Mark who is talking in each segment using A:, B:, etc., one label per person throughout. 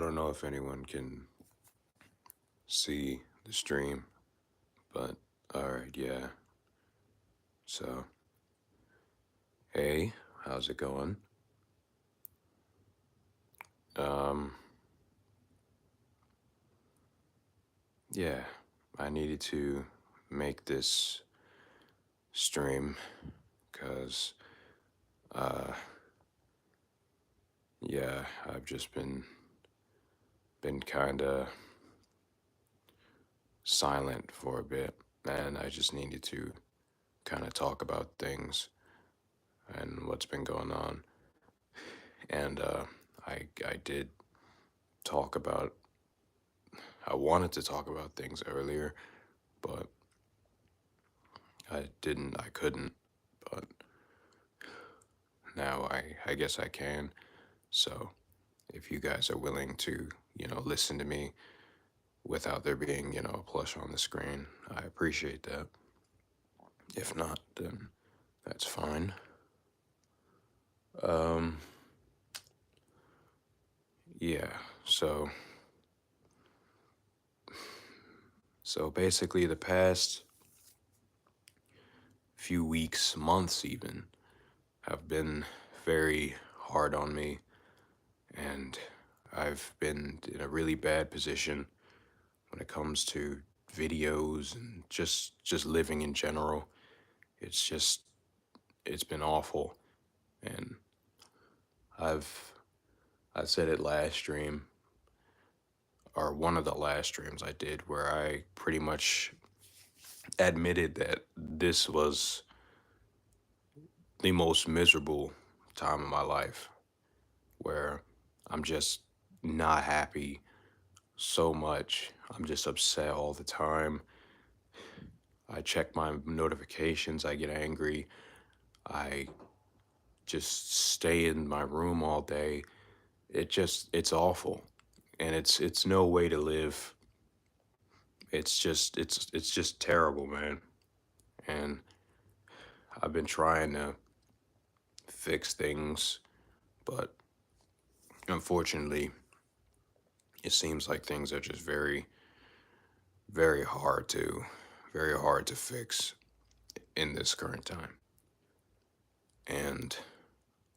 A: don't know if anyone can see the stream, but alright, yeah. So, hey, how's it going? Um, yeah, I needed to make this stream because, uh, yeah, I've just been kind of silent for a bit, and I just needed to kind of talk about things and what's been going on. And I did talk about I wanted to talk about things earlier, but I couldn't. But now I guess I can. So if you guys are willing to, listen to me without there being, a plush on the screen, I appreciate that. If not, then that's fine. Um, yeah, so basically the past few weeks, months even, have been very hard on me, and I've been in a really bad position when it comes to videos and just living in general. It's just it's been awful, and I've I said it last stream, or one of the last streams I did, where I pretty much admitted that this was the most miserable time of my life, where I'm just not happy so much. I'm just upset all the time. I check my notifications, I get angry. I just stay in my room all day. It's awful. And it's no way to live. It's just terrible, man. And I've been trying to fix things, but unfortunately, it seems like things are just very hard to very hard to fix in this current time. And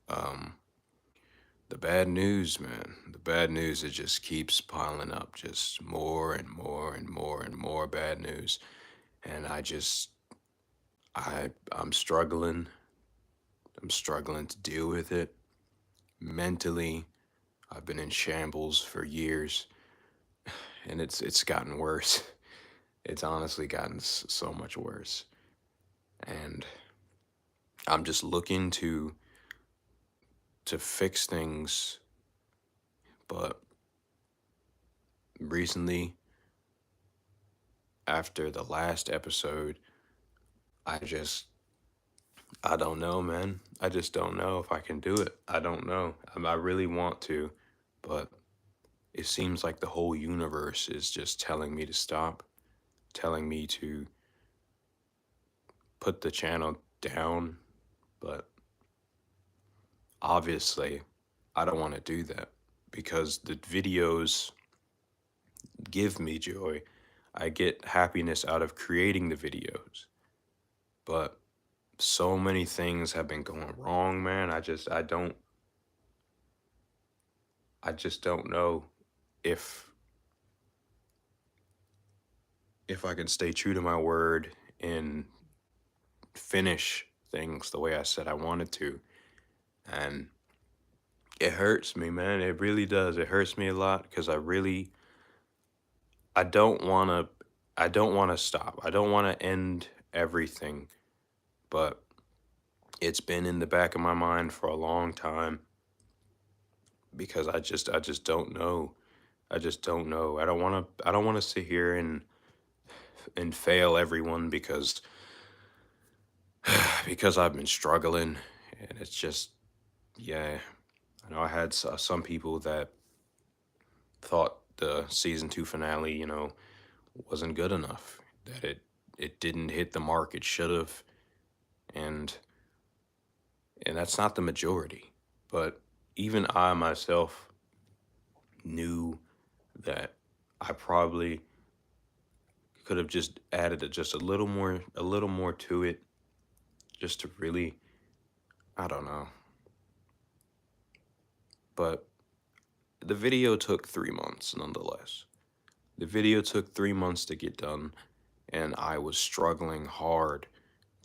A: um the bad news, man, the bad news, it just keeps piling up, just more and more and more and more bad news. And I'm struggling. I'm struggling to deal with it. Mentally, I've been in shambles for years, and it's gotten worse. It's honestly gotten so much worse. And I'm just looking to fix things, but recently, after the last episode, I just I don't know, man. I just don't know if I can do it. I don't know. I really want to, but it seems like the whole universe is just telling me to stop, telling me to put the channel down, but obviously I don't want to do that because the videos give me joy. I get happiness out of creating the videos, but so many things have been going wrong, man. I just don't know if I can stay true to my word and finish things the way I said I wanted to. And it hurts me, man. It really does. It hurts me a lot because I don't want to I don't want to stop. I don't want to end everything, but it's been in the back of my mind for a long time because I just don't know. I just don't know. I don't want to sit here and fail everyone because I've been struggling, and it's just, yeah. I know I had some people that thought the season 2 finale, wasn't good enough, that it didn't hit the mark it should have, and that's not the majority. But even I myself knew that I probably could have just added just a little more to it, just to really, I don't know. But the video took 3 months nonetheless. The video took 3 months to get done, and I was struggling hard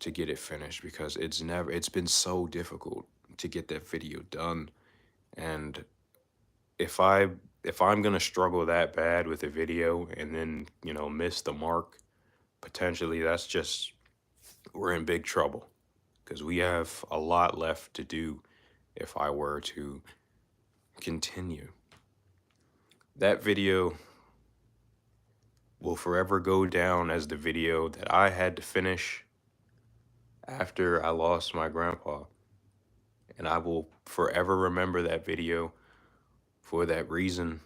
A: to get it finished because it's been so difficult to get that video done. And if I if I'm gonna struggle that bad with a video and then, miss the mark, potentially that's just we're in big trouble because we have a lot left to do if I were to continue. That video will forever go down as the video that I had to finish after I lost my grandpa. And I will forever remember that video for that reason.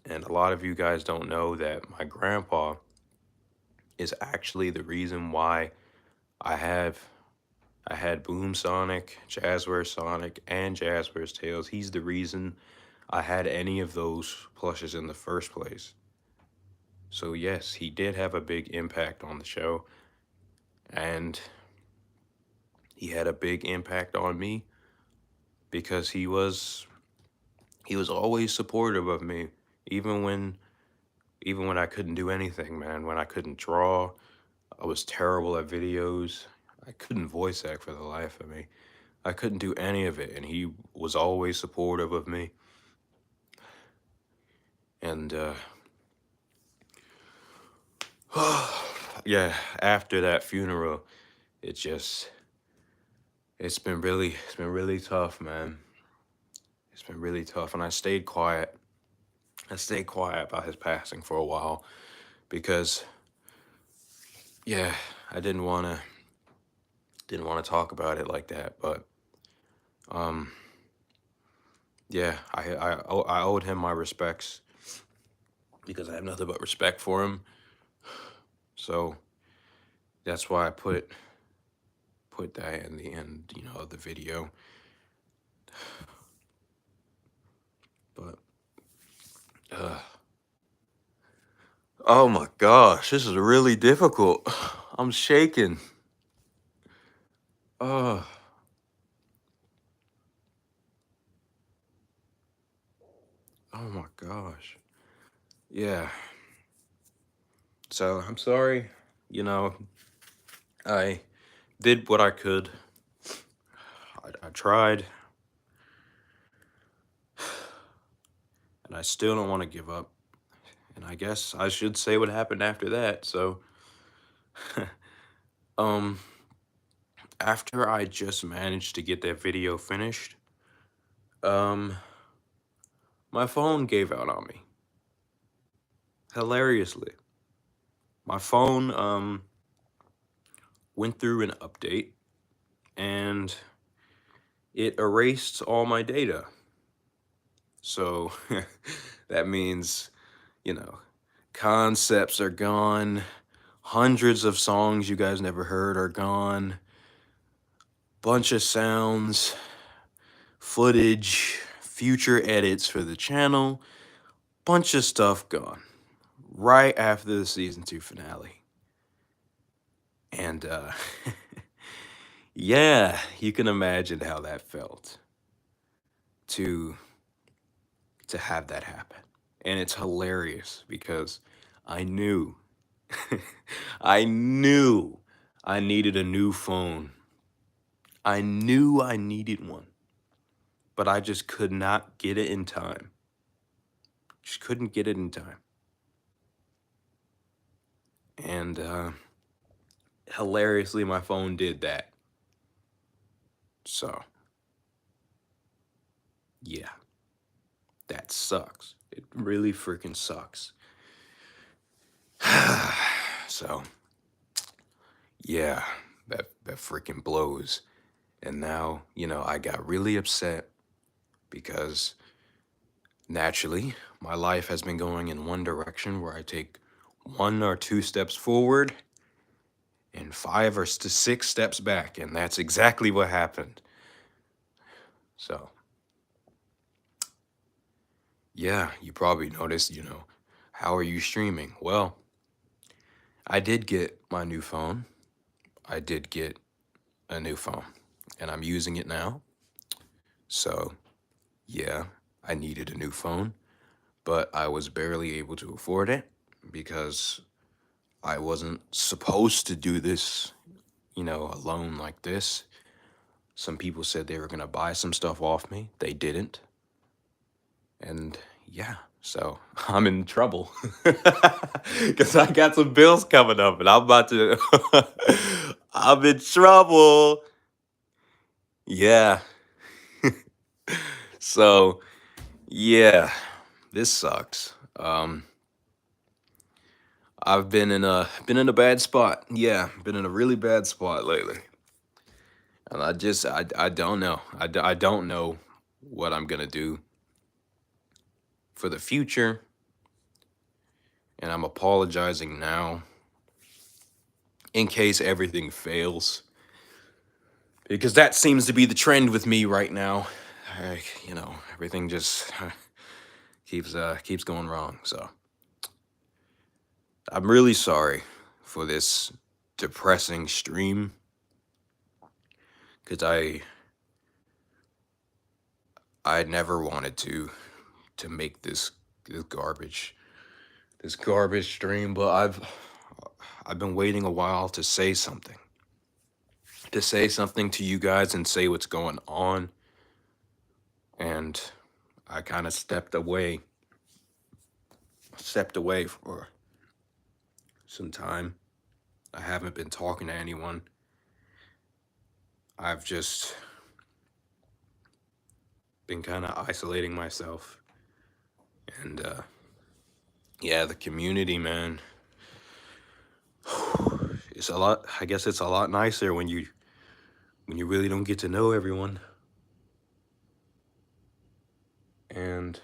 A: And a lot of you guys don't know that my grandpa is actually the reason why I have I had Boom Sonic, Jazzware Sonic, and Jazzware's Tales. He's the reason I had any of those plushes in the first place. So yes, he did have a big impact on the show, and he had a big impact on me because he was always supportive of me, even when I couldn't do anything, man. When I couldn't draw, I was terrible at videos. I couldn't voice act for the life of me. I couldn't do any of it, and he was always supportive of me. And yeah, after that funeral, it just it's been really tough, man. It's been really tough, and I stayed quiet. I stayed quiet about his passing for a while because yeah, I didn't want to talk about it like that, but um yeah, I owed him my respects because I have nothing but respect for him. So that's why I put that in the end, of the video. But oh my gosh, this is really difficult. I'm shaking. Uh oh my gosh. Yeah. So I'm sorry. You know, I did what I could. I tried, and I still don't want to give up. And I guess I should say what happened after that. So, um, after I just managed to get that video finished, um, my phone gave out on me. Hilariously. My phone, went through an update and it erased all my data. So, that means, you know, concepts are gone, hundreds of songs you guys never heard are gone, bunch of sounds, footage, future edits for the channel, bunch of stuff gone right after the season 2 finale. And yeah, you can imagine how that felt to have that happen. And it's hilarious because I knew I knew I needed a new phone. I knew I needed one, but I just could not get it in time. Just couldn't get it in time. And hilariously, my phone did that. So, yeah, that sucks. It really freaking sucks. So, yeah, that freaking blows. And now, I got really upset because naturally, my life has been going in one direction where I take 1 or 2 steps forward and 5 or 6 steps back, and that's exactly what happened. So, Yeah, you probably noticed, how are you streaming? Well, I did get my new phone. I did get a new phone, and I'm using it now. So, yeah, I needed a new phone, but I was barely able to afford it because I wasn't supposed to do this, alone like this. Some people said they were going to buy some stuff off me. They didn't. And yeah, so I'm in trouble because I got some bills coming up and I'm about to, I'm in trouble. Yeah. So yeah, this sucks. I've been in a bad spot. Yeah, been in a really bad spot lately. And I don't know. I don't know what I'm gonna do for the future. And I'm apologizing now in case everything fails. Because that seems to be the trend with me right now. Everything just keeps going wrong. So I'm really sorry for this depressing stream because I never wanted to make this garbage stream, but I've been waiting a while to say something to you guys and say what's going on, and I kind of stepped away for some time. I haven't been talking to anyone. I've just been kind of isolating myself, and yeah, the community, man, it's a lot. I guess it's a lot nicer when you really don't get to know everyone, and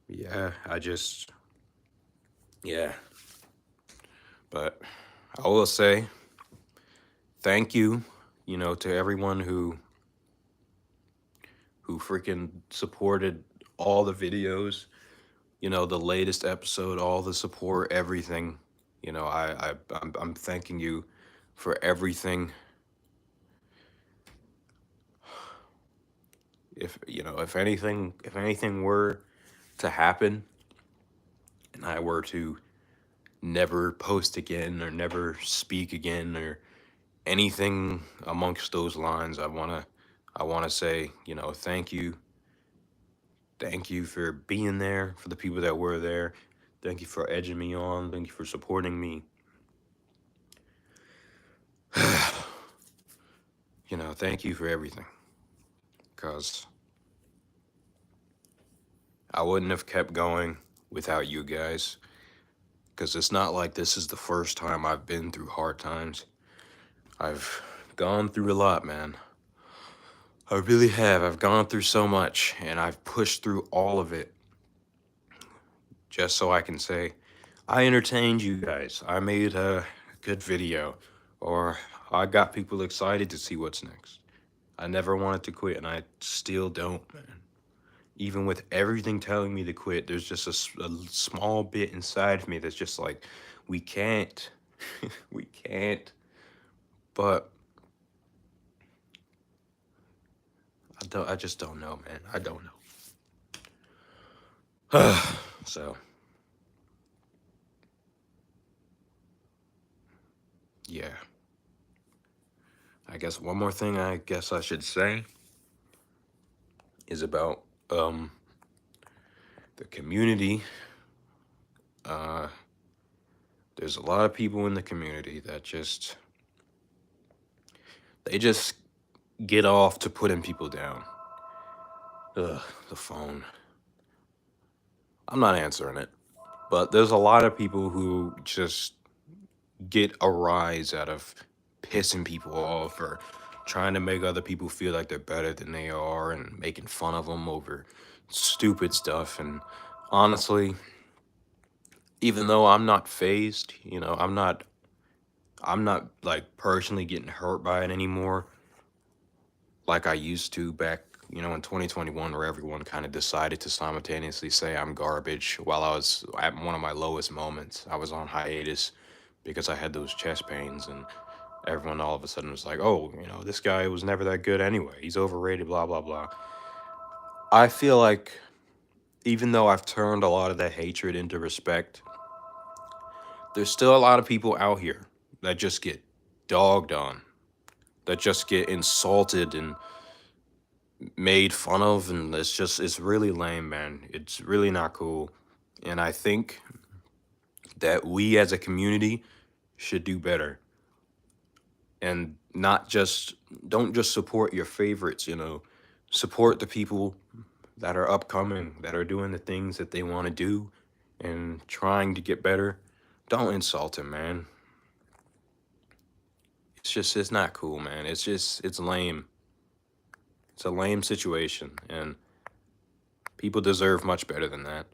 A: yeah, yeah, but I will say thank you, to everyone who freaking supported all the videos, the latest episode, all the support, everything. I'm thanking you for everything. If anything were to happen and I were to never post again or never speak again or anything amongst those lines, I want to say, thank you. Thank you for being there, for the people that were there. Thank you for edging me on. Thank you for supporting me. Thank you for everything. Because I wouldn't have kept going without you guys. Because it's not like this is the first time I've been through hard times. I've gone through a lot, man. I really have. I've gone through so much, and I've pushed through all of it just so I can say, I entertained you guys. I made a good video, or I got people excited to see what's next. I never wanted to quit, and I still don't, man. Even with everything telling me to quit, there's just a small bit inside of me that's just like, we can't. We can't. But I just don't know, man. I don't know. So, yeah. I guess one more thing I guess I should say is about the community. Uh there's a lot of people in the community that they just get off to putting people down. Ugh, the phone. I'm not answering it. But there's a lot of people who just get a rise out of pissing people off or trying to make other people feel like they're better than they are and making fun of them over stupid stuff. And honestly, even though I'm not phased, I'm not like personally getting hurt by it anymore like I used to back in 2021, where everyone kind of decided to simultaneously say I'm garbage while I was at one of my lowest moments. I was on hiatus because I had those chest pains, and everyone all of a sudden was like, oh, this guy was never that good anyway. He's overrated, blah, blah, blah. I feel like even though I've turned a lot of that hatred into respect, there's still a lot of people out here that just get dogged on, that just get insulted and made fun of, and it's really lame, man. It's really not cool. And I think that we as a community should do better, and not just don't just support your favorites, support the people that are upcoming, that are doing the things that they want to do and trying to get better. Don't insult him, man. It's not cool, man. It's lame. It's a lame situation, and people deserve much better than that.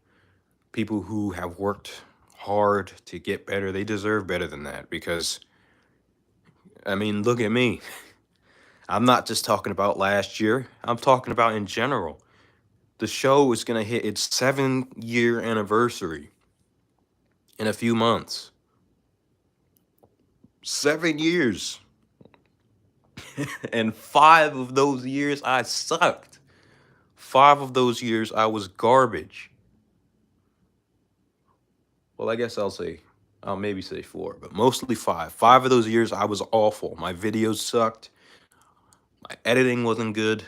A: People who have worked hard to get better, they deserve better than that, because I mean, look at me. I'm not just talking about last year. I'm talking about in general. The show is going to hit its 7-year anniversary in a few months. 7 years. And 5 of those years I sucked. 5 of those years I was garbage. Well, I guess I'll maybe say 4, but mostly 5. 5 of those years I was awful. My videos sucked. My editing wasn't good.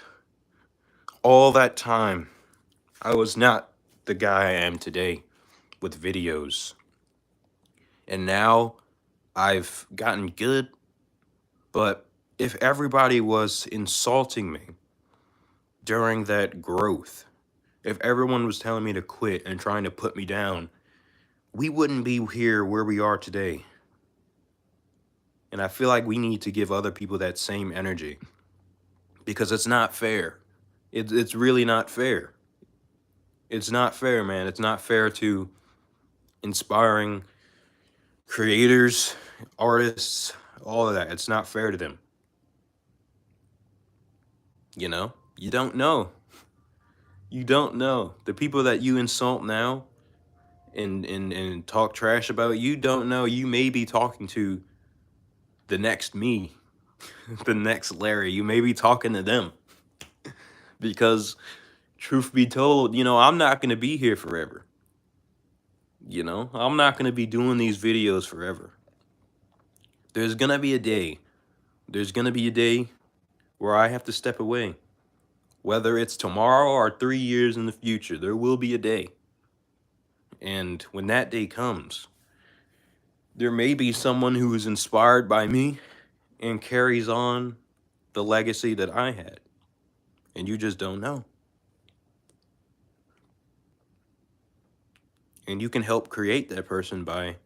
A: All that time, I was not the guy I am today with videos. And now I've gotten good, but if everybody was insulting me during that growth, if everyone was telling me to quit and trying to put me down, we wouldn't be here where we are today. And I feel like we need to give other people that same energy, because it's not fair. It's really not fair. It's not fair, man. It's not fair to inspiring creators, artists, all of that. It's not fair to them. You don't know. You don't know. The people that you insult now and talk trash about, you don't know. You may be talking to the next me, the next Larry. You may be talking to them. Because truth be told, I'm not going to be here forever. I'm not going to be doing these videos forever. There's going to be a day. There's going to be a day where I have to step away. Whether it's tomorrow or 3 years in the future, there will be a day. And when that day comes, there may be someone who is inspired by me and carries on the legacy that I had. And you just don't know. And you can help create that person by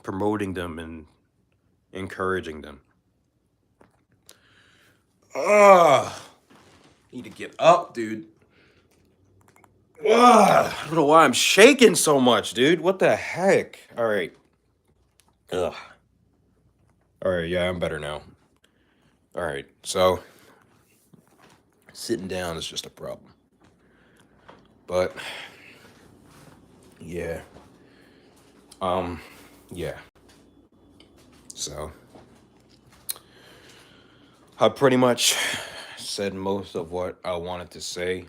A: promoting them and encouraging them. Need to get up, dude. I don't know why I'm shaking so much, dude. What the heck? All right. All right, yeah, I'm better now. All right, so sitting down is just a problem. But yeah. Yeah. So I pretty much said most of what I wanted to say.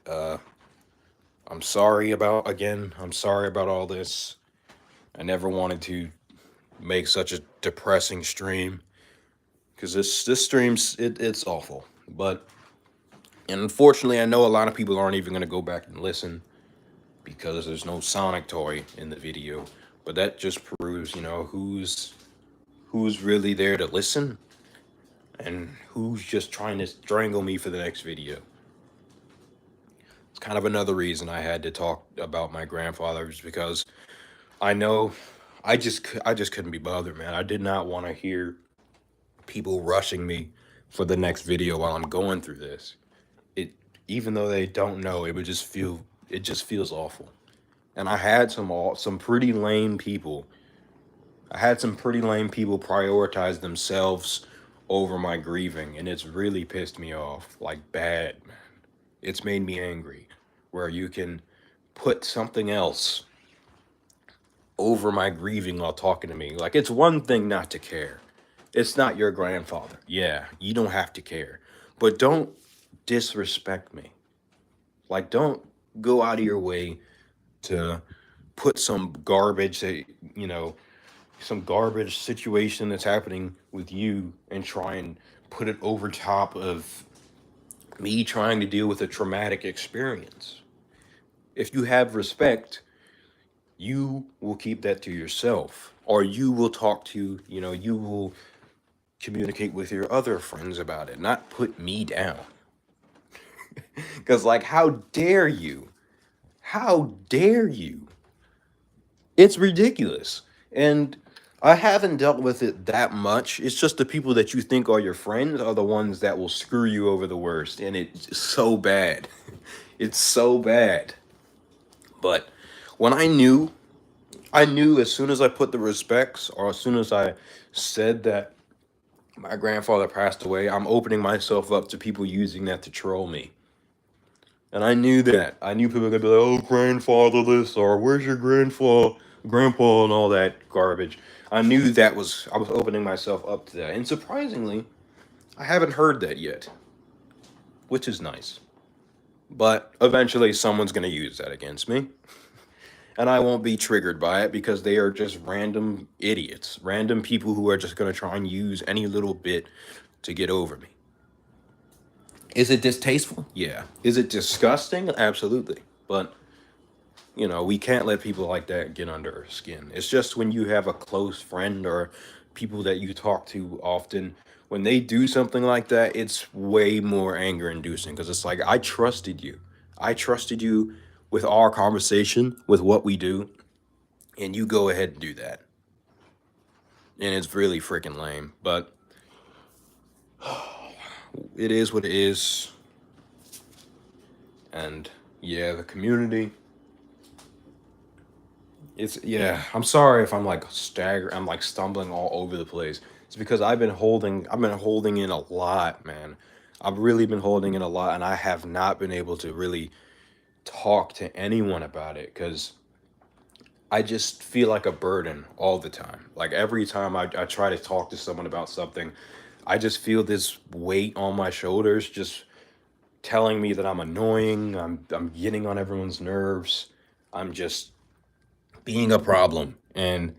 A: I'm sorry about all this. I never wanted to make such a depressing stream, because this stream's it's awful. And unfortunately, I know a lot of people aren't even gonna go back and listen because there's no Sonic toy in the video. But that just proves, who's really there to listen and who's just trying to strangle me for the next video. It's kind of another reason I had to talk about my grandfather, is because I know I just couldn't be bothered, man. I did not want to hear people rushing me for the next video while I'm going through this. Even though they don't know, it just feels awful. And I had some pretty lame people. I had some pretty lame people prioritize themselves over my grieving, and it's really pissed me off, like bad, man. It's made me angry, where you can put something else over my grieving while talking to me. Like, it's one thing not to care. It's not your grandfather. Yeah, you don't have to care. But don't disrespect me. Like, don't go out of your way to put some garbage that, you know, some garbage situation that's happening with you and try and put it over top of me trying to deal with a traumatic experience. If you have respect, you will keep that to yourself, or you will talk to, you will communicate with your other friends about it, not put me down. Because, like, how dare you? How dare you? It's ridiculous. And I haven't dealt with it that much. It's just the people that you think are your friends are the ones that will screw you over the worst. And it's so bad. It's so bad. But when I knew as soon as I put the respects, or as soon as I said that my grandfather passed away, I'm opening myself up to people using that to troll me. And I knew that. I knew people were gonna be like, "Oh, grandfather this," or "Where's your grandpa," and all that garbage. I knew I was opening myself up to that. And surprisingly, I haven't heard that yet, which is nice. But eventually, someone's gonna use that against me, and I won't be triggered by it because they are just random idiots, random people who are just gonna try and use any little bit to get over me. Is it distasteful? Yeah. Is it disgusting? Absolutely. But, we can't let people like that get under our skin. It's just when you have a close friend or people that you talk to often, when they do something like that, it's way more anger inducing because it's like, I trusted you. I trusted you with our conversation, with what we do, and you go ahead and do that. And it's really freaking lame. But it is what it is. And yeah, the community. Yeah, I'm sorry if I'm like I'm like stumbling all over the place. It's because I've been holding in a lot, man. I've really been holding in a lot, and I have not been able to really talk to anyone about it because I just feel like a burden all the time. Like every time I try to talk to someone about something, I just feel this weight on my shoulders, just telling me that I'm annoying, I'm getting on everyone's nerves, I'm just being a problem. And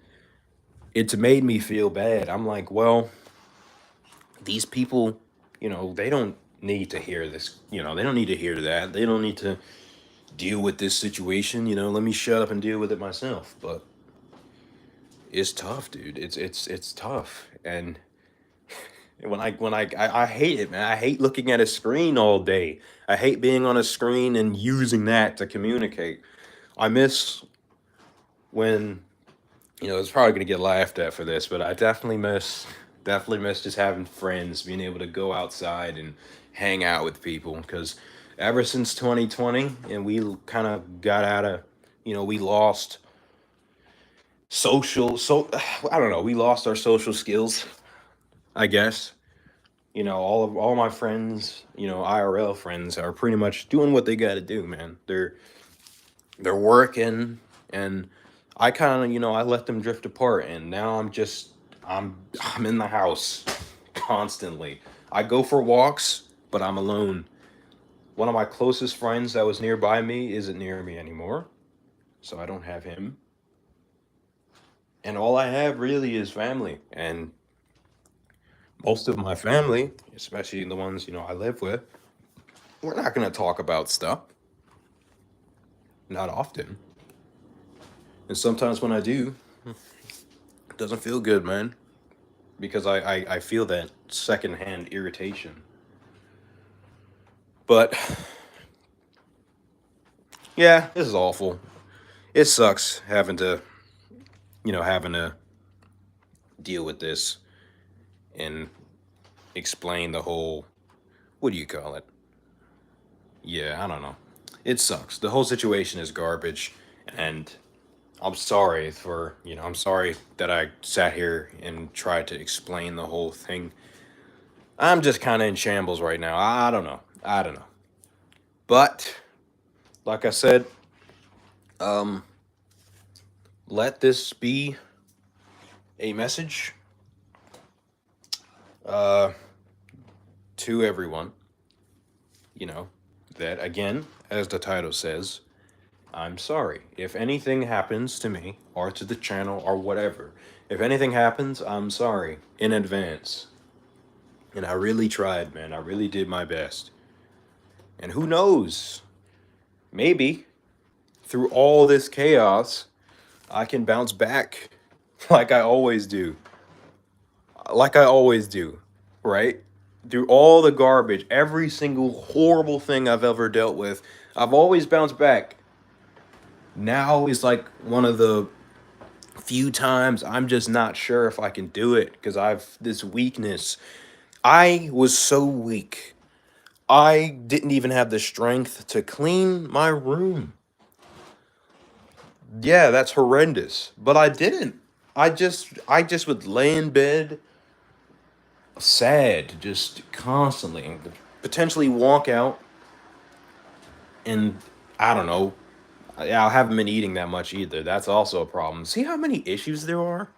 A: it's made me feel bad. I'm like, well, these people, they don't need to hear this. They don't need to hear that. They don't need to deal with this situation. Let me shut up and deal with it myself. But it's tough, dude. It's tough. And I hate it, man. I hate looking at a screen all day. I hate being on a screen and using that to communicate. I miss when it's probably gonna get laughed at for this, but I definitely miss just having friends, being able to go outside and hang out with people. Because ever since 2020, and we kind of got out of, we lost I don't know, we lost our social skills, I guess. All my friends, IRL friends, are pretty much doing what they got to do, man. They're working, and I kind of, I let them drift apart, and now I'm in the house constantly. I go for walks, but I'm alone. One of my closest friends that was nearby me isn't near me anymore, so I don't have him. And all I have really is family, and most of my family, especially the ones, I live with, we're not going to talk about stuff, not often. And sometimes when I do, it doesn't feel good, man, because I feel that secondhand irritation. But yeah, this is awful. It sucks having to deal with this and explain the whole, what do you call it? Yeah, I don't know. It sucks. The whole situation is garbage, and I'm sorry that I sat here and tried to explain the whole thing. I'm just kind of in shambles right now. I don't know. I don't know. But like I said, um, let this be a message uh, to everyone. You know that again, as the title says, I'm sorry if anything happens to me or to the channel or whatever. If anything happens, I'm sorry in advance. And I really tried, man. I really did my best. And who knows? Maybe through all this chaos, I can bounce back like I always do. Like I always do, right? Through all the garbage, every single horrible thing I've ever dealt with, I've always bounced back. Now is like one of the few times I'm just not sure if I can do it because I've this weakness. I was so weak. I didn't even have the strength to clean my room. Yeah, that's horrendous. But I didn't. I just would lay in bed sad just constantly and potentially walk out and I don't know. I haven't been eating that much either. That's also a problem. See how many issues there are?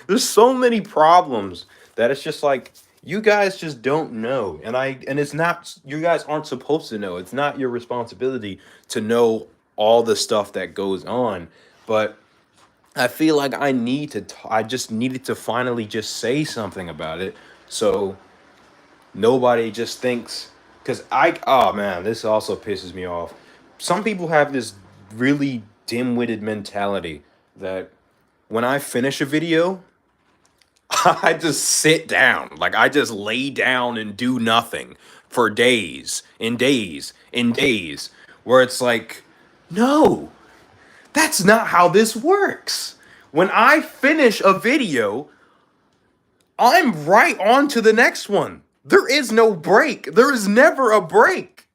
A: There's so many problems that it's just like you guys just don't know. And it's not you guys aren't supposed to know. It's not your responsibility to know all the stuff that goes on. But I feel like I just needed to finally just say something about it so nobody just thinks cuz oh man, this also pisses me off. Some people have this really dim-witted mentality that when I finish a video, I just sit down. Like I just lay down and do nothing for days and days and days. Where it's like, no, that's not how this works. When I finish a video, I'm right on to the next one. There is no break. There is never a break.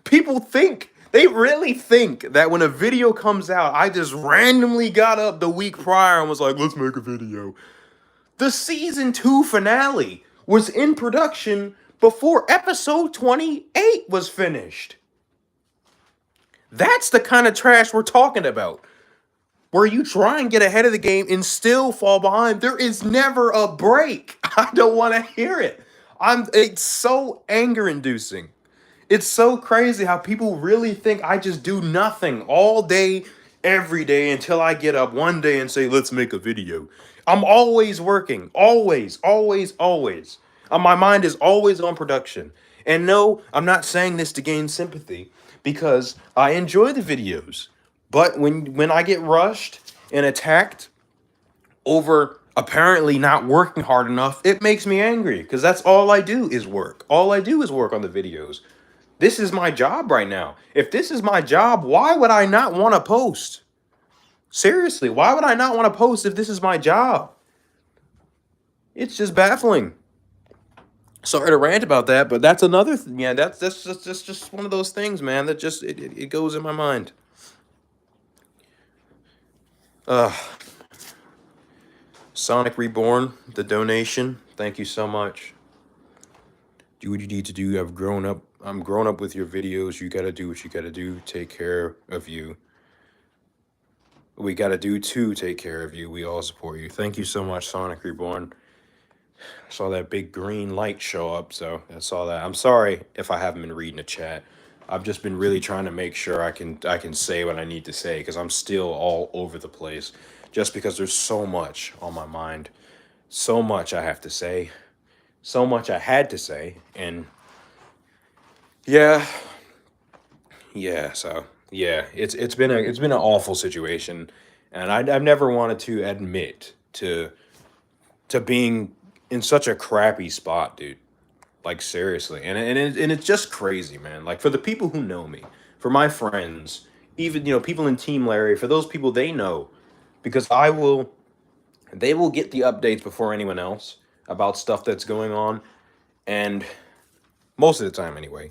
A: People think, they really think that when a video comes out, I just randomly got up the week prior and was like, let's make a video. The season 2 finale was in production before episode 28 was finished. That's the kind of trash we're talking about. Where you try and get ahead of the game and still fall behind. There is never a break. I don't want to hear it. It's so anger inducing. It's so crazy how people really think I just do nothing all day, every day until I get up one day and say, let's make a video. I'm always working. Always, always, always. My mind is always on production. And no, I'm not saying this to gain sympathy because I enjoy the videos. But when I get rushed and attacked over apparently not working hard enough, it makes me angry because that's all I do is work. All I do is work on the videos. This is my job right now. If this is my job, why would I not want to post? Seriously, why would I not want to post if this is my job? It's just baffling. Sorry to rant about that, but that's another yeah, that's just one of those things, man, that just it goes in my mind. Sonic Reborn, the donation. Thank you so much. Do what you need to do. I've grown up. I'm grown up with your videos. You gotta do what you gotta do. Take care of you. We gotta do to take care of you. We all support you. Thank you so much, Sonic Reborn. I saw that big green light show up, so I saw that. I'm sorry if I haven't been reading the chat. I've just been really trying to make sure I can say what I need to say because I'm still all over the place. Just because there's so much on my mind, so much I have to say, so much I had to say, and yeah, yeah. So yeah, it's been an awful situation, and I've never wanted to admit to being in such a crappy spot, dude. Like seriously, and it's just crazy, man. Like for the people who know me, for my friends, even people in Team Larry, for those people they know, because they will get the updates before anyone else about stuff that's going on, and most of the time anyway.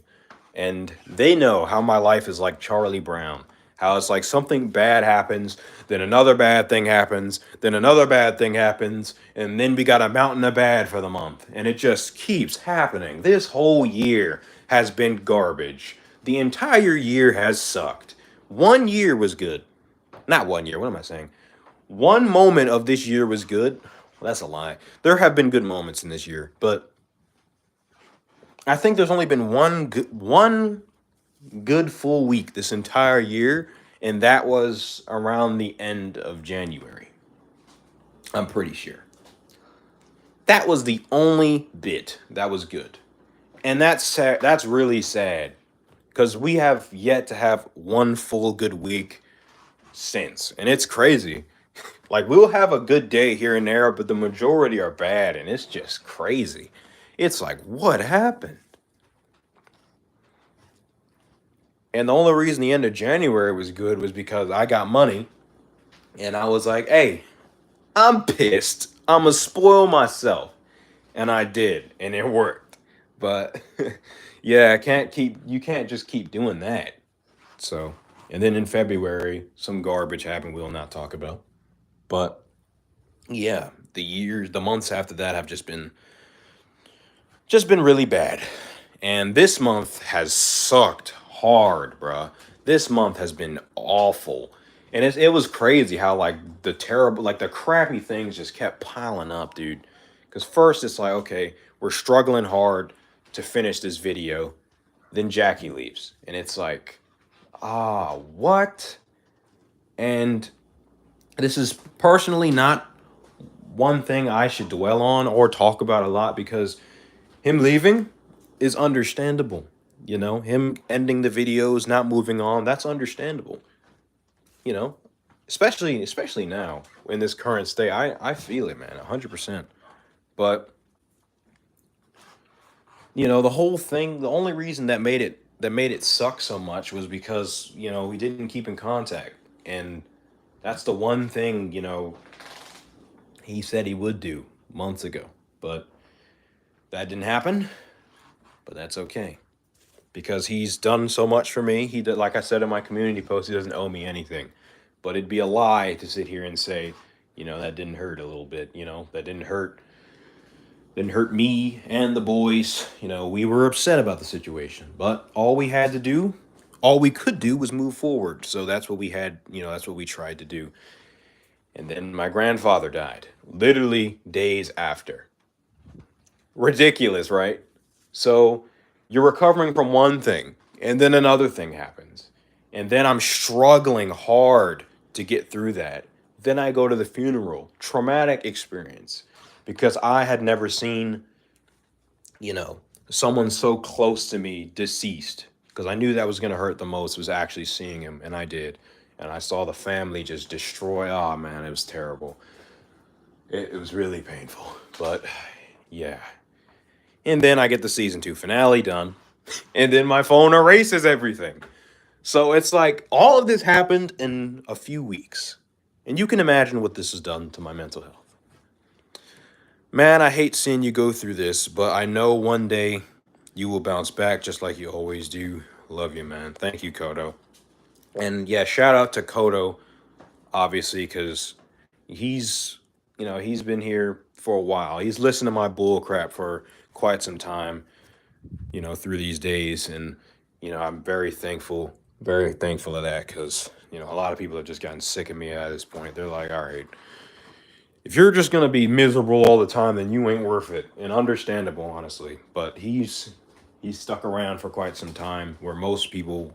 A: And they know how my life is like Charlie Brown, How it's like something bad happens, then another bad thing happens, then another bad thing happens, and then we got a mountain of bad for the month. And it just keeps happening. This whole year has been garbage. The entire year has sucked. 1 year was good. Not 1 year, what am I saying? One moment of this year was good. Well, that's a lie. There have been good moments in this year, but I think there's only been one good full week this entire year, and that was around the end of January. I'm pretty sure. That was the only bit that was good. And that's sad. That's really sad because we have yet to have one full good week since. And it's crazy. Like, we'll have a good day here and there, but the majority are bad, and it's just crazy. It's like, what happened? And the only reason the end of January was good was because I got money and I was like, hey, I'm pissed. I'm going to spoil myself. And I did, and it worked. But yeah, you can't just keep doing that. So, and then in February, some garbage happened we'll not talk about. But yeah, the months after that have just been really bad. And this month has sucked hard, bruh. This month has been awful. And it was crazy how, like, the terrible, like, the crappy things just kept piling up, dude. Because first it's like, okay, we're struggling hard to finish this video. Then Jackie leaves. And it's like, what? And this is personally not one thing I should dwell on or talk about a lot because him leaving is understandable. You know, him ending the videos, not moving on, that's understandable. You know, especially now in this current state. I feel it, man, 100%. But the whole thing, the only reason that made it suck so much was because we didn't keep in contact, and that's the one thing he said he would do months ago, but that didn't happen. But that's okay because he's done so much for me. He did, like I said in my community post, he doesn't owe me anything. But it'd be a lie to sit here and say, that didn't hurt a little bit. That didn't hurt me and the boys. We were upset about the situation, but all we could do was move forward. So that's what we had, that's what we tried to do. And then my grandfather died, literally days after. Ridiculous, right? So you're recovering from one thing, and then another thing happens. And then I'm struggling hard to get through that. Then I go to the funeral, traumatic experience, because I had never seen, someone so close to me deceased. Because I knew that was going to hurt the most was actually seeing him, and I did. And I saw the family just destroy. Oh, man, it was terrible. It was really painful. But, yeah. And then I get the season 2 finale done. And then my phone erases everything. So it's like all of this happened in a few weeks. And you can imagine what this has done to my mental health. Man, I hate seeing you go through this, but I know one day you will bounce back just like you always do. Love you, man. Thank you, Kodo. And yeah, shout out to Kodo, obviously, because he's been here for a while. He's listened to my bull crap for quite some time, through these days. And, I'm very thankful of that because, a lot of people have just gotten sick of me at this point. They're like, all right, if you're just going to be miserable all the time, then you ain't worth it. And understandable, honestly. But he's stuck around for quite some time where most people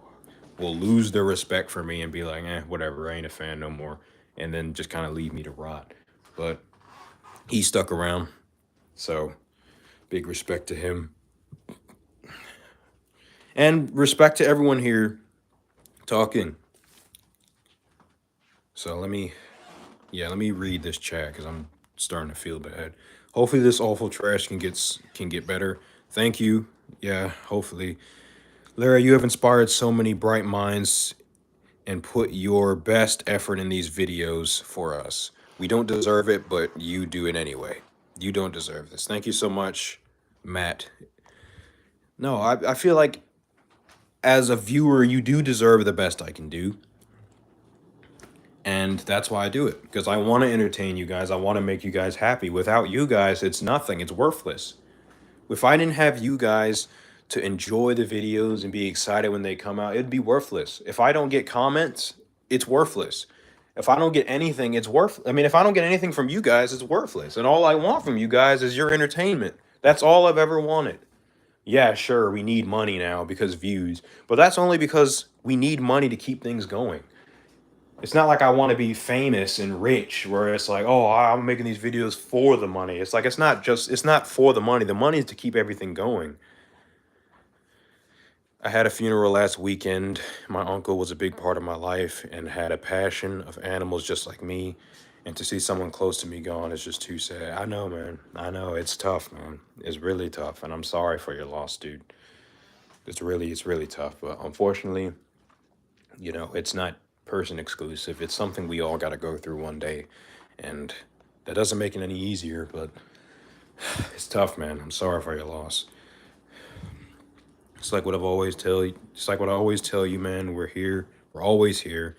A: will lose their respect for me and be like, whatever, I ain't a fan no more. And then just kind of leave me to rot. But he stuck around. So big respect to him. And respect to everyone here talking. So let me read this chat because I'm starting to feel bad. Hopefully this awful trash can get better. Thank you. Yeah, hopefully. Lara, you have inspired so many bright minds and put your best effort in these videos for us. We don't deserve it, but you do it anyway. You don't deserve this. Thank you so much, Matt. No, I feel like as a viewer, you do deserve the best I can do. And that's why I do it, because I want to entertain you guys. I want to make you guys happy. Without you guys, it's nothing. It's worthless. If I didn't have you guys to enjoy the videos and be excited when they come out, it'd be worthless. If I don't get comments, it's worthless. If I don't get anything, it's worth. I mean, if I don't get anything from you guys, it's worthless. And all I want from you guys is your entertainment. That's all I've ever wanted. Yeah, sure, we need money now because views, but that's only because we need money to keep things going. It's not like I want to be famous and rich, where it's like, oh, I'm making these videos for the money. It's like, it's not for the money. The money is to keep everything going. I had a funeral last weekend. My uncle was a big part of my life and had a passion of animals just like me. And to see someone close to me gone is just too sad. I know, man. I know it's tough, man. It's really tough. And I'm sorry for your loss, dude. It's really tough. But unfortunately, it's not person exclusive. It's something we all got to go through one day. And that doesn't make it any easier, but it's tough, man. I'm sorry for your loss. It's like what I've always tell you. It's like what I always tell you, man. We're here. We're always here.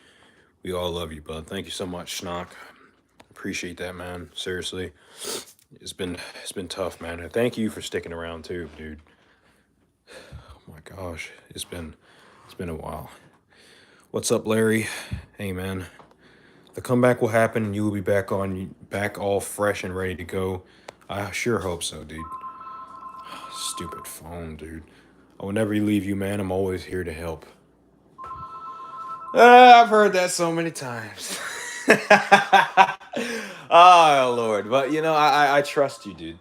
A: We all love you, bud. Thank you so much, Schnock. Appreciate that, man. Seriously, it's been tough, man. And thank you for sticking around too, dude. Oh my gosh, it's been a while. What's up, Larry? Hey, man. The comeback will happen, and you will be back all fresh and ready to go. I sure hope so, dude. Stupid phone, dude. I will never leave you, man. I'm always here to help. I've heard that so many times. Oh Lord, but I trust you, dude.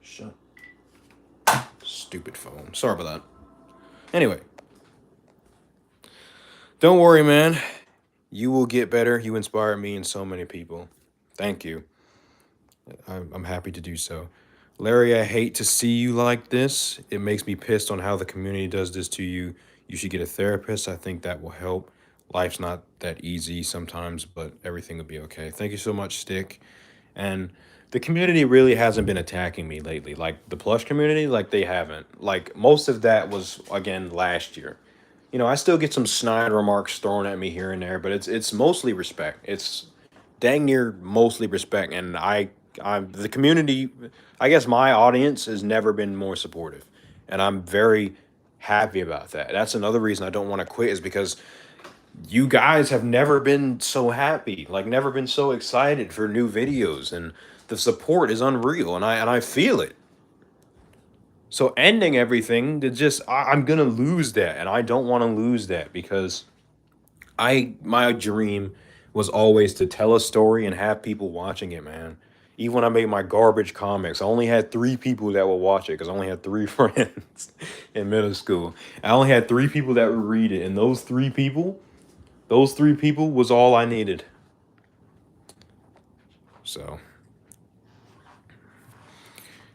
A: Shut. Stupid phone. Sorry about that. Anyway, don't worry, man. You will get better. You inspire me and so many people. Thank you. I'm happy to do so. Larry, I hate to see you like this. It makes me pissed on how the community does this to you. You should get a therapist. I think that will help. Life's not that easy sometimes, but everything will be okay. Thank you so much, Stick. And the community really hasn't been attacking me lately. Like the plush community, like they haven't. Like most of that was again last year. I still get some snide remarks thrown at me here and there, but it's mostly respect. It's dang near mostly respect, and I'm the community. I guess my audience has never been more supportive, and I'm very happy about that. That's another reason I don't want to quit is because you guys have never been so happy, like never been so excited for new videos, and the support is unreal, and I feel it. So ending everything to just I'm gonna lose that, and I don't want to lose that because my dream was always to tell a story and have people watching it, man. Even when I made my garbage comics, I only had three people that would watch it because I only had three friends in middle school. I only had three people that would read it, and those three people was all I needed. So,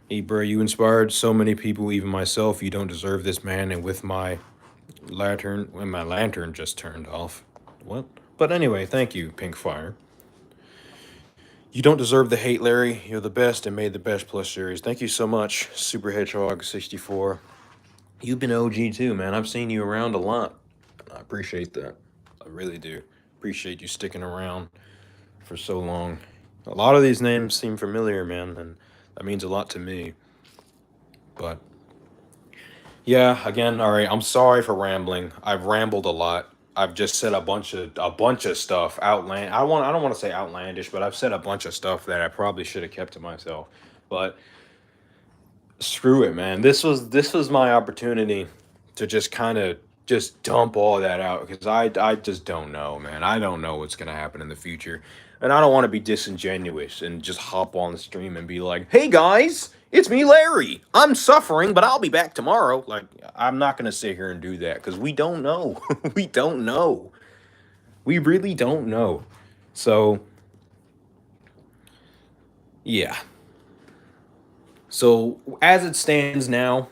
A: hey, bro, you inspired so many people, even myself. You don't deserve this, man. And with when my lantern just turned off. What? But anyway, thank you, Pink Fire. You don't deserve the hate, Larry. You're the best and made the best plus series. Thank you so much, Super Hedgehog 64. You've been OG too, man. I've seen you around a lot. I appreciate that. I really do. Appreciate you sticking around for so long. A lot of these names seem familiar, man, and that means a lot to me. But yeah, again, all right. I'm sorry for rambling. I've rambled a lot. I've just said a bunch of stuff I don't want to say outlandish, but I've said a bunch of stuff that I probably should have kept to myself. But screw it, man. This was my opportunity to just kind of just dump all that out because I just don't know, man. I don't know what's gonna happen in the future, and I don't want to be disingenuous and just hop on the stream and be like, "Hey guys, it's me, Larry. I'm suffering, but I'll be back tomorrow." Like I'm not gonna sit here and do that because we don't know. We don't know. We really don't know. So yeah. So as it stands now,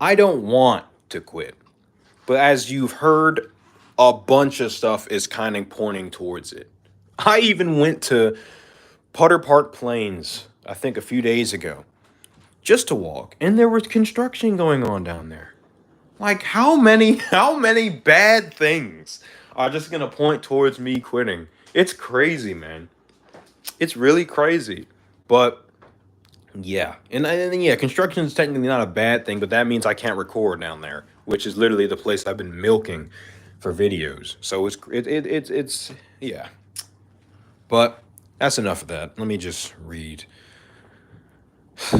A: I don't want to quit. But as you've heard, a bunch of stuff is kind of pointing towards it. I even went to Putter Park Plains, I think a few days ago, just to walk, and there was construction going on down there. Like how many how many bad things are just gonna point towards me quitting. It's crazy, man. It's really crazy. But yeah, and yeah, construction is technically not a bad thing, but that means I can't record down there, which is literally the place I've been milking for videos. So it's yeah. But that's enough of that. Let me just read.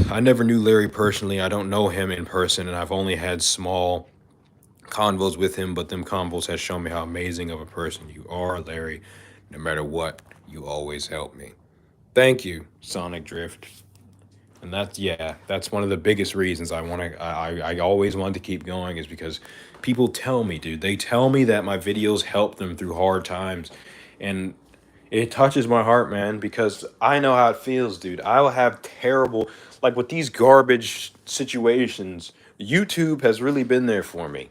A: I never knew Larry personally. I don't know him in person, and I've only had small convos with him, but them convos has shown me how amazing of a person you are, Larry. No matter what, you always help me. Thank you, Sonic Drift. And that's yeah, that's one of the biggest reasons I want to. I always wanted to keep going is because people tell me, dude. They tell me that my videos help them through hard times, and it touches my heart, man. Because I know how it feels, dude. I will have terrible, like with these garbage situations. YouTube has really been there for me.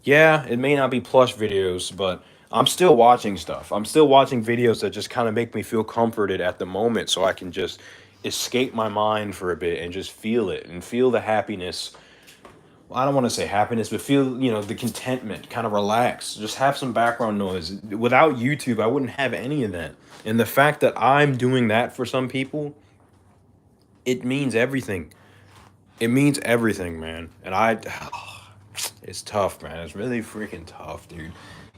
A: Yeah, it may not be plush videos, but I'm still watching stuff. I'm still watching videos that just kind of make me feel comforted at the moment so I can just escape my mind for a bit and just feel it and feel the happiness. Well, I don't want to say happiness, but feel, the contentment, kind of relax. Just have some background noise. Without YouTube, I wouldn't have any of that. And the fact that I'm doing that for some people, it means everything. It means everything, man. And it's tough, man. It's really freaking tough, dude.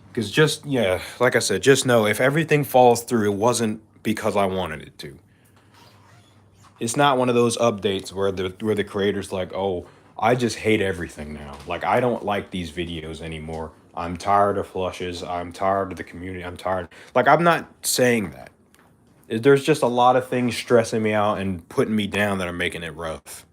A: Because just, yeah, like I said, just know if everything falls through, it wasn't because I wanted it to. It's not one of those updates where the creator's like, oh, I just hate everything now. Like I don't like these videos anymore. I'm tired of flushes. I'm tired of the community. I'm tired. Like I'm not saying that. There's just a lot of things stressing me out and putting me down that are making it rough.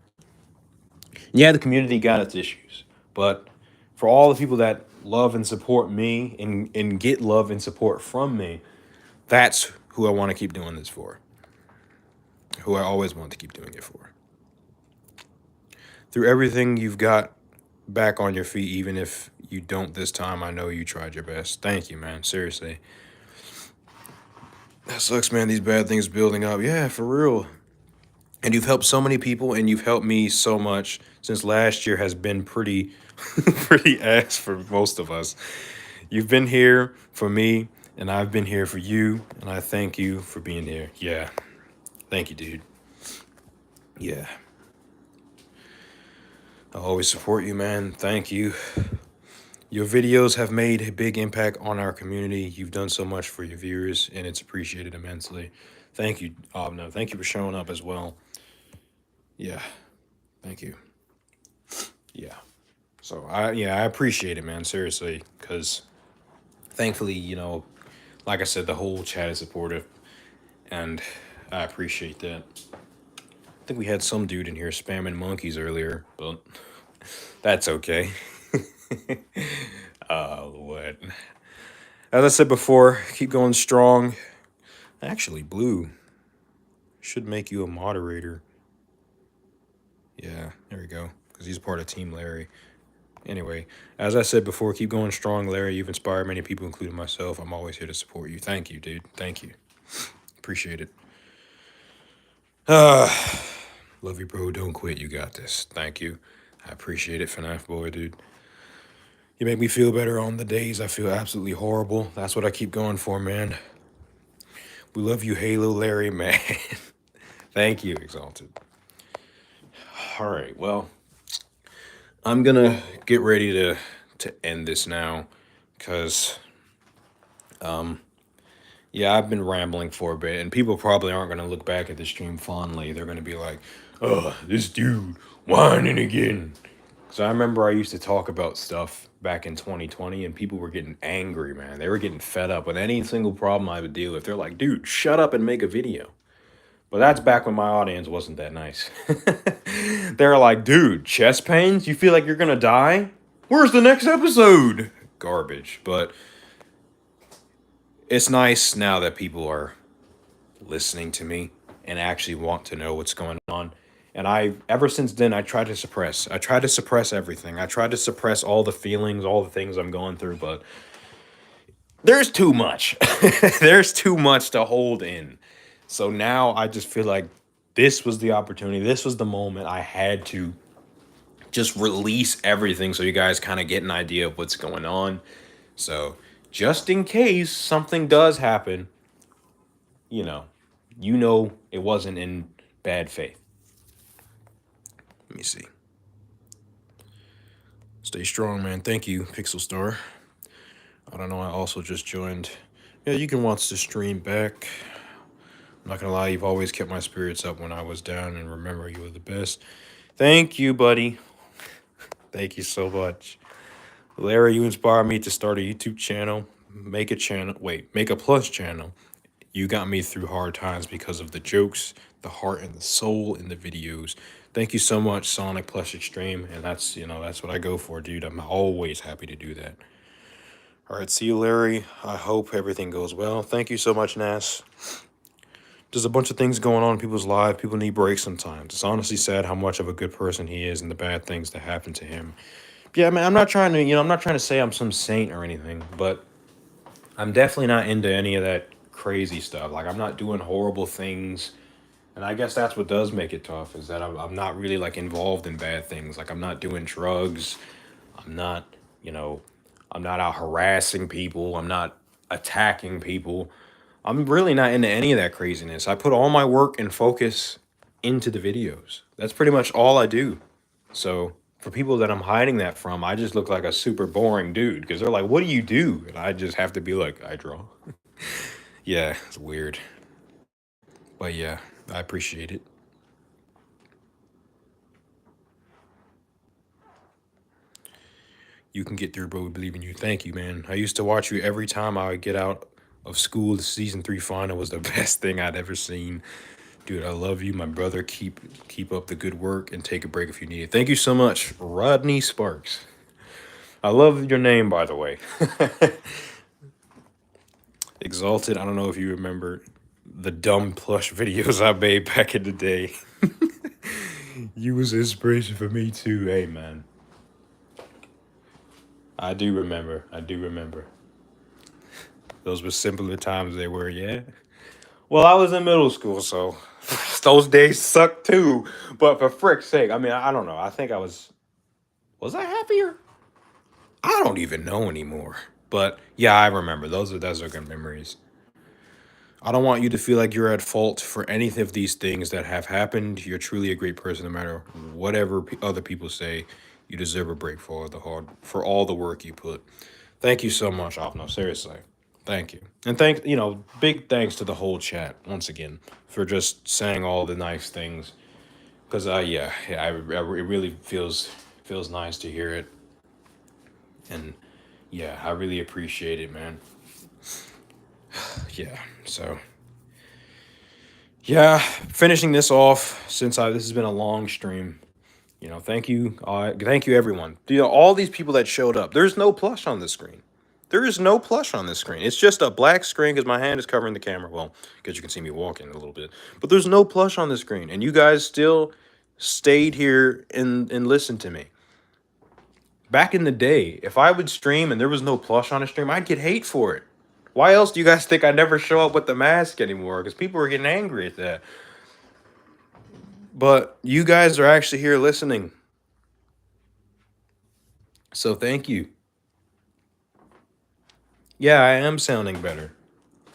A: Yeah, the community got its issues, but for all the people that love and support me and get love and support from me, that's who I want to keep doing this for. Who I always want to keep doing it for. Through everything you've got back on your feet, even if you don't this time, I know you tried your best. Thank you, man. Seriously. That sucks, man. These bad things building up. Yeah, for real. And you've helped so many people and you've helped me so much since last year has been pretty pretty ass for most of us. You've been here for me and I've been here for you and I thank you for being here. Yeah. Thank you, dude. Yeah. I always support you, man. Thank you. Your videos have made a big impact on our community. You've done so much for your viewers and it's appreciated immensely. Thank you. No, thank you for showing up as well. Yeah. Thank you. Yeah. So I appreciate it, man. Seriously, because thankfully, like I said, the whole chat is supportive, and I appreciate that. I think we had some dude in here spamming monkeys earlier, but that's okay. Oh, what? As I said before, keep going strong. Actually, Blue should make you a moderator. Yeah, there we go. Because he's part of Team Larry. Anyway, as I said before, keep going strong, Larry. You've inspired many people, including myself. I'm always here to support you. Thank you, dude. Thank you. Appreciate it. Love you, bro. Don't quit. You got this. Thank you. I appreciate it, FNAF boy, dude. You make me feel better on the days I feel absolutely horrible. That's what I keep going for, man. We love you, Halo Larry, man. Thank you, Exalted. All right, well, I'm gonna get ready to end this now, cause yeah, I've been rambling for a bit, and people probably aren't gonna look back at the stream fondly. They're gonna be like, "Oh, this dude whining again." So I remember I used to talk about stuff back in 2020, and people were getting angry, man. They were getting fed up with any single problem I would deal with. They're like, "Dude, shut up and make a video." But that's back when my audience wasn't that nice. They're like, dude, chest pains? You feel like you're gonna die? Where's the next episode? Garbage. But it's nice now that people are listening to me and actually want to know what's going on. And ever since then, I try to suppress. I try to suppress everything. I try to suppress all the feelings, all the things I'm going through, but there's too much. There's too much to hold in. So now I just feel like this was the opportunity. This was the moment I had to just release everything so you guys kind of get an idea of what's going on. So just in case something does happen, you know, it wasn't in bad faith. Let me see. Stay strong, man. Thank you, Pixel Star. I don't know. I also just joined. Yeah, you can watch the stream back. I'm not gonna lie, you've always kept my spirits up when I was down, and remember, you were the best. Thank you, buddy. Thank you so much. Larry, you inspired me to start a YouTube channel. Make a plus channel. You got me through hard times because of the jokes, the heart, and the soul in the videos. Thank you so much, Sonic Plus Extreme. And that's what I go for, dude. I'm always happy to do that. All right, see you, Larry. I hope everything goes well. Thank you so much, Nas. There's a bunch of things going on in people's lives. People need breaks sometimes. It's honestly sad how much of a good person he is and the bad things that happen to him. Yeah, man, I'm not trying to say I'm some saint or anything, but I'm definitely not into any of that crazy stuff. Like, I'm not doing horrible things. And I guess that's what does make it tough is that I'm not really like involved in bad things. Like, I'm not doing drugs. I'm not, you know, I'm not out harassing people. I'm not attacking people. I'm really not into any of that craziness. I put all my work and focus into the videos. That's pretty much all I do. So for people that I'm hiding that from, I just look like a super boring dude because they're like, "What do you do?" And I just have to be like, "I draw." Yeah, it's weird. But yeah, I appreciate it. You can get through, bro. We believe in you. Thank you, man. I used to watch you every time I would get out of school. The season 3 final was the best thing I'd ever seen. Dude, I love you, my brother. Keep up the good work and take a break if you need it. Thank you so much, Rodney Sparks. I love your name, by the way. Exalted. I don't know if you remember the dumb plush videos I made back in the day. You was inspiration for me too. Hey, man. I do remember. I do remember. Those were simpler times they were, yeah. Well, I was in middle school, so those days sucked too. But for frick's sake, I mean, I don't know. I think was I happier? I don't even know anymore. But yeah, I remember. Those are good memories. I don't want you to feel like you're at fault for any of these things that have happened. You're truly a great person, no matter whatever other people say. You deserve a break for all the work you put. Thank you so much, Opno. Seriously, thank you, and big thanks to the whole chat once again for just saying all the nice things. Cause it really feels nice to hear it, and yeah, I really appreciate it, man. Yeah, so yeah, finishing this off this has been a long stream. Thank you everyone. All these people that showed up. There's no plush on the screen. There is no plush on this screen. It's just a black screen because my hand is covering the camera. Well, because you can see me walking a little bit. But there's no plush on the screen, and you guys still stayed here and listened to me. Back in the day, if I would stream and there was no plush on the stream, I'd get hate for it. Why else do you guys think I never show up with the mask anymore? Because people were getting angry at that. But you guys are actually here listening. So thank you. Yeah, I am sounding better.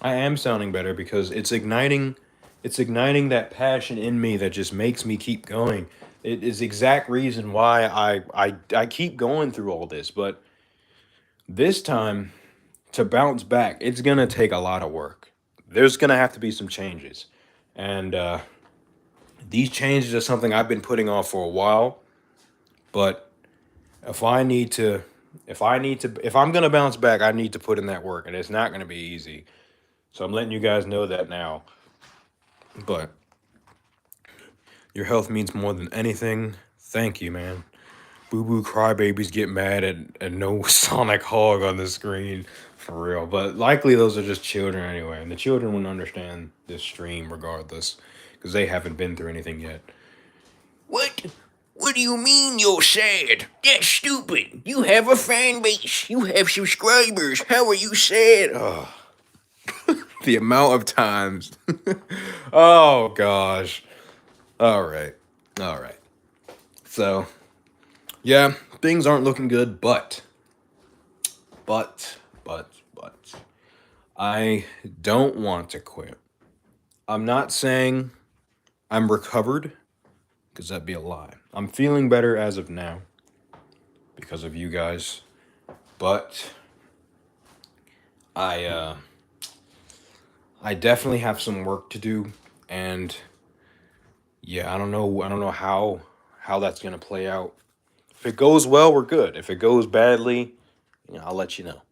A: I am sounding better because it's igniting that passion in me that just makes me keep going. It is the exact reason why I keep going through all this, but this time to bounce back, it's gonna take a lot of work. There's gonna have to be some changes. And these changes are something I've been putting off for a while, but if I need to if I'm gonna bounce back, I need to put in that work, and it's not gonna be easy. So I'm letting you guys know that now. But your health means more than anything. Thank you, man. Boo boo crybabies get mad at no Sonic Hog on the screen. For real. But likely those are just children anyway. And the children wouldn't understand this stream regardless. Because they haven't been through anything yet. What? What do you mean you're sad? That's stupid. You have a fan base. You have subscribers. How are you sad? Oh. The amount of times. Oh, gosh. All right. All right. So, yeah, things aren't looking good, but, I don't want to quit. I'm not saying I'm recovered, because that'd be a lie. I'm feeling better as of now because of you guys, but I uh, I definitely have some work to do, and yeah, I don't know. I don't know how that's gonna play out. If it goes well, we're good. If it goes badly, I'll let you know.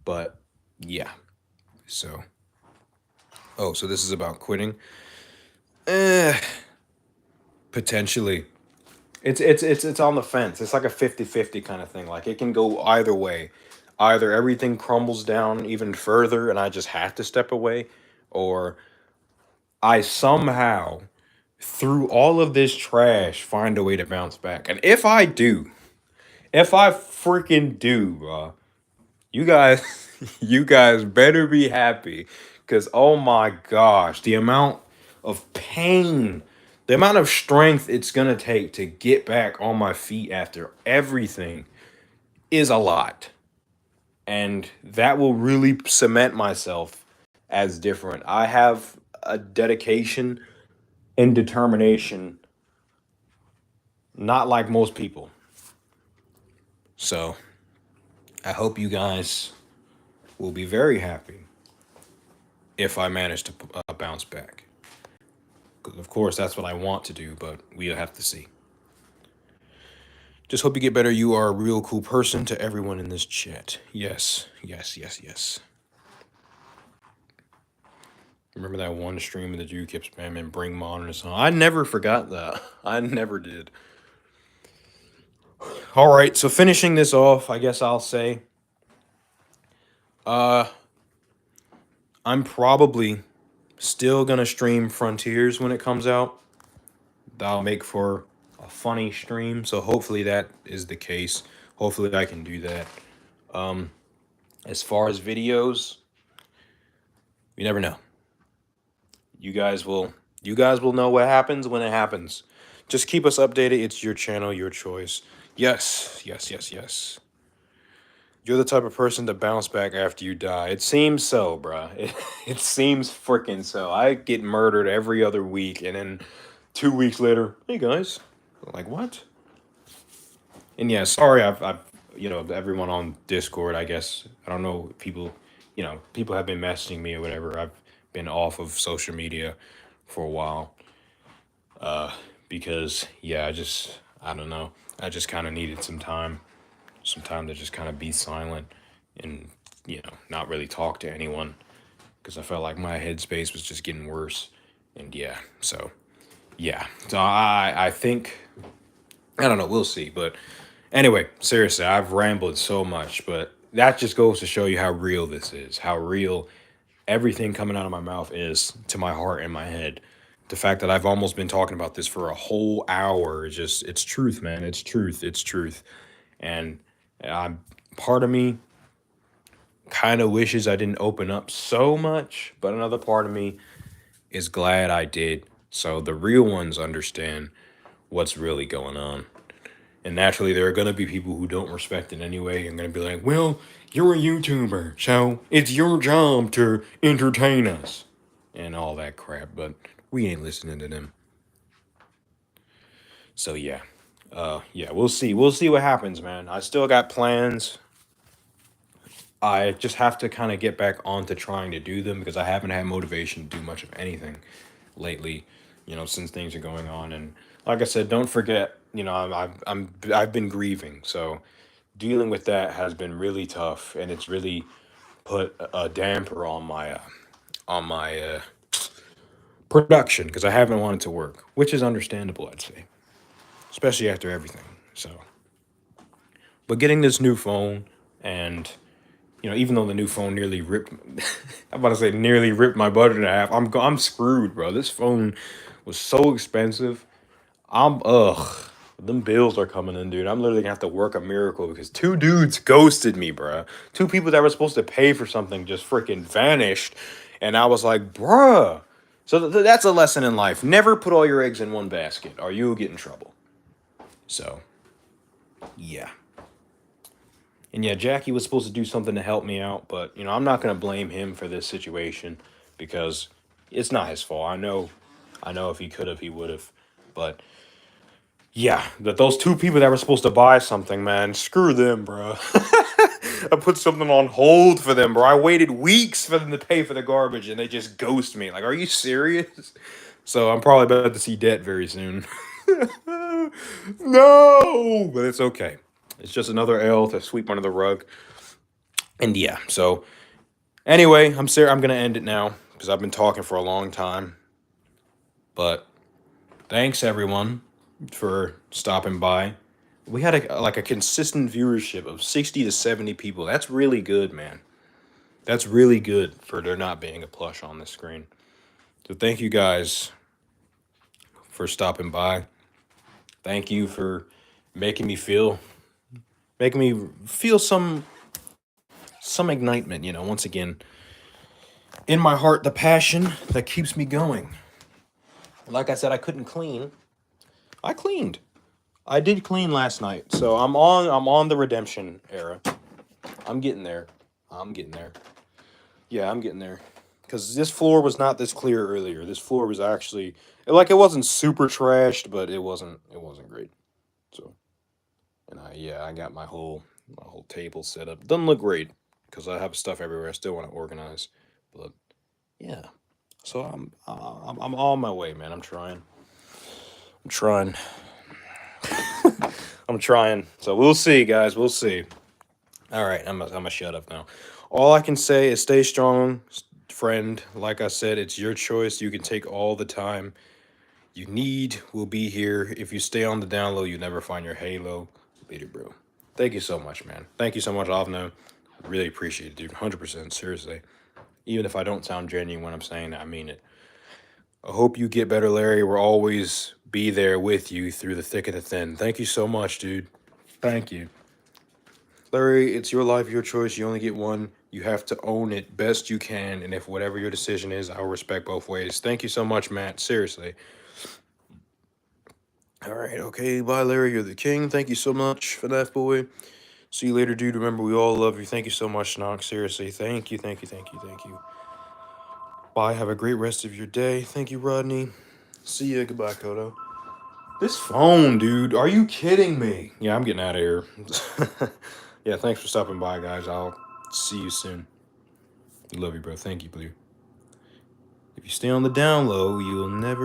A: But yeah, so so this is about quitting. Eh, potentially. It's on the fence. It's like a 50-50 kind of thing. Like it can go either way. Either everything crumbles down even further and I just have to step away, or I somehow through all of this trash find a way to bounce back. And if I freaking do, you guys you guys better be happy, cuz oh my gosh, the amount of pain, the amount of strength it's going to take to get back on my feet after everything is a lot. And that will really cement myself as different. I have a dedication and determination not like most people. So, I hope you guys will be very happy if I manage to bounce back. 'Cause of course, that's what I want to do, but we'll have to see. Just hope you get better. You are a real cool person to everyone in this chat. Yes, yes, yes, yes. Remember that one stream that you kept spamming bring monitors on? I never forgot that. I never did. All right, so finishing this off, I guess I'll say uh I'm probably still gonna stream Frontiers when it comes out. That'll make for a funny stream, so hopefully that is the case. Hopefully I can do that. As far as videos, you never know. You guys will you guys will know what happens when it happens. Just keep us updated. It's your channel, your choice. Yes, yes, yes, yes. You're the type of person to bounce back after you die. It seems so, bruh. It seems freaking so. I get murdered every other week, and then 2 weeks later, hey guys, like what? And yeah, sorry, I've everyone on Discord. I guess I don't know people. People have been messaging me or whatever. I've been off of social media for a while because yeah, I don't know. I just kind of needed some time to just kind of be silent and not really talk to anyone because I felt like my headspace was just getting worse. And yeah, so I think I don't know. We'll see, but anyway, seriously, I've rambled so much, but that just goes to show you how real this is, how real everything coming out of my mouth is to my heart and my head. The fact that I've almost been talking about this for a whole hour is just, it's truth, man. It's truth. It's truth. And I'm, part of me kind of wishes I didn't open up so much, but another part of me is glad I did. So the real ones understand what's really going on. And naturally, there are going to be people who don't respect it anyway and going to be like, well, you're a YouTuber, so it's your job to entertain us and all that crap. But we ain't listening to them. So, yeah. Yeah, we'll see. We'll see what happens, man. I still got plans. I just have to kind of get back onto trying to do them because I haven't had motivation to do much of anything lately, since things are going on. And like I said, don't forget, I've been grieving, so dealing with that has been really tough, and it's really put a damper on my production because I haven't wanted to work, which is understandable, I'd say, especially after everything. So, but getting this new phone and even though the new phone nearly ripped, I'm about to say nearly ripped my butt in half. I'm screwed, bro. This phone was so expensive. Them bills are coming in, dude. I'm literally gonna have to work a miracle because two dudes ghosted me, bro. Two people that were supposed to pay for something just freaking vanished, and I was like, bruh. So that's a lesson in life. Never put all your eggs in one basket, or you'll get in trouble. So, yeah.
B: And yeah, Jackie was supposed to do something to help me out, but I'm not gonna blame him for this situation because it's not his fault. I know if he could have, he would have. But yeah, that those two people that were supposed to buy something, man, screw them, bro. I put something on hold for them, bro. I waited weeks for them to pay for the garbage, and they just ghost me. Like, are you serious? So I'm probably about to see debt very soon. No, but it's okay. It's just another L to sweep under the rug. And yeah, so anyway, I'm gonna end it now because I've been talking for a long time. But thanks everyone for stopping by. We had a consistent viewership of 60 to 70 people. That's really good, man. That's really good for there not being a plush on the screen. So thank you guys for stopping by. Thank you for making me feel making me feel some ignitement, once again. In my heart, the passion that keeps me going. Like I said, I couldn't clean. I cleaned. I did clean last night. So I'm on the redemption era. I'm getting there. I'm getting there. Yeah, I'm getting there. Cause this floor was not this clear earlier. This floor was actually like it wasn't super trashed, but it wasn't great. So and I got my whole table set up. Doesn't look great because I have stuff everywhere. I still want to organize, but yeah. So I'm on my way, man. I'm trying. I'm trying. I'm trying. So we'll see, guys. We'll see. All right, I'm a shut up now. All I can say is stay strong, friend. Like I said, it's your choice. You can take all the time you need. We'll be here. If you stay on the down low, you never find your halo. Later, bro. Thank you so much, man. Thank you so much, Avno. Really appreciate it, dude. 100%. Seriously. Even if I don't sound genuine when I'm saying it, I mean it. I hope you get better, Larry. We'll always be there with you through the thick and the thin. Thank you so much, dude. Thank you. Larry, it's your life, your choice. You only get one. You have to own it best you can. And if whatever your decision is, I'll respect both ways. Thank you so much, Matt. Seriously. All right. Okay. Bye, Larry. You're the king. Thank you so much for that, boy. See you later, dude. Remember, we all love you. Thank you so much, Knox. Seriously. Thank you. Thank you. Thank you. Thank you. Bye. Have a great rest of your day. Thank you, Rodney. See ya. Goodbye, Kodo. This phone, dude. Are you kidding me? Yeah, I'm getting out of here. Yeah, thanks for stopping by, guys. I'll see you soon. Love you, bro. Thank you, Blue. If you stay on the down low, you'll never